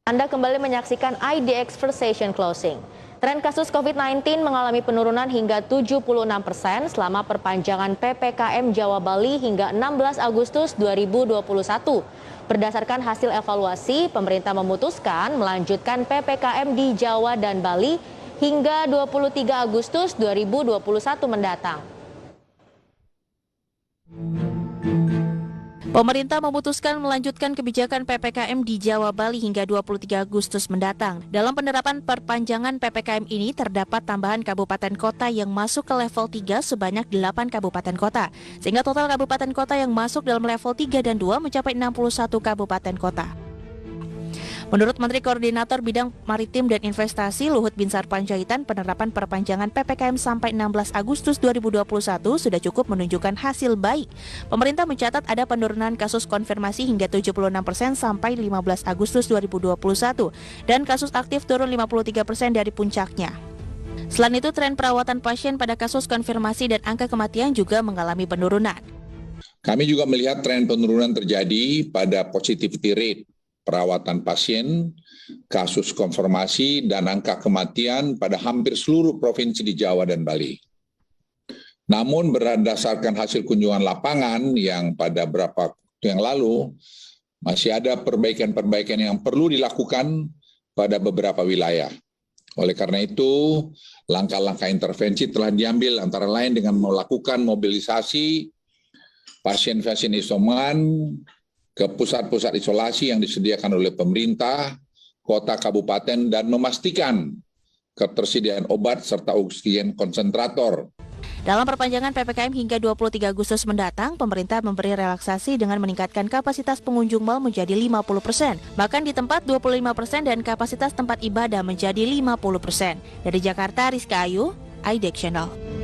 Anda kembali menyaksikan IDX First Station Closing. Tren kasus COVID-19 mengalami penurunan hingga 76% selama perpanjangan PPKM Jawa Bali hingga 16 Agustus 2021. Berdasarkan hasil evaluasi, pemerintah memutuskan melanjutkan PPKM di Jawa dan Bali hingga 23 Agustus 2021 mendatang. Pemerintah memutuskan melanjutkan kebijakan PPKM di Jawa Bali hingga 23 Agustus mendatang. Dalam penerapan perpanjangan PPKM ini terdapat tambahan kabupaten kota yang masuk ke level 3 sebanyak 8 kabupaten kota, sehingga total kabupaten kota yang masuk dalam level 3 dan 2 mencapai 61 kabupaten kota. Menurut Menteri Koordinator Bidang Maritim dan Investasi Luhut Binsar Panjaitan, penerapan perpanjangan PPKM sampai 16 Agustus 2021 sudah cukup menunjukkan hasil baik. Pemerintah mencatat ada penurunan kasus konfirmasi hingga 76% sampai 15 Agustus 2021 dan kasus aktif turun 53% dari puncaknya. Selain itu, tren perawatan pasien pada kasus konfirmasi dan angka kematian juga mengalami penurunan. Kami juga melihat tren penurunan terjadi pada positivity rate, perawatan pasien, kasus konfirmasi, dan angka kematian pada hampir seluruh provinsi di Jawa dan Bali. Namun berdasarkan hasil kunjungan lapangan yang pada beberapa waktu yang lalu, masih ada perbaikan-perbaikan yang perlu dilakukan pada beberapa wilayah. Oleh karena itu, langkah-langkah intervensi telah diambil antara lain dengan melakukan mobilisasi pasien-pasien isoman ke pusat-pusat isolasi yang disediakan oleh pemerintah, kota, kabupaten, dan memastikan ketersediaan obat serta oksigen konsentrator. Dalam perpanjangan PPKM hingga 23 Agustus mendatang, pemerintah memberi relaksasi dengan meningkatkan kapasitas pengunjung mal menjadi 50%, bahkan di tempat 25% dan kapasitas tempat ibadah menjadi 50%. Dari Jakarta, Rizka Ayu, IDX Channel.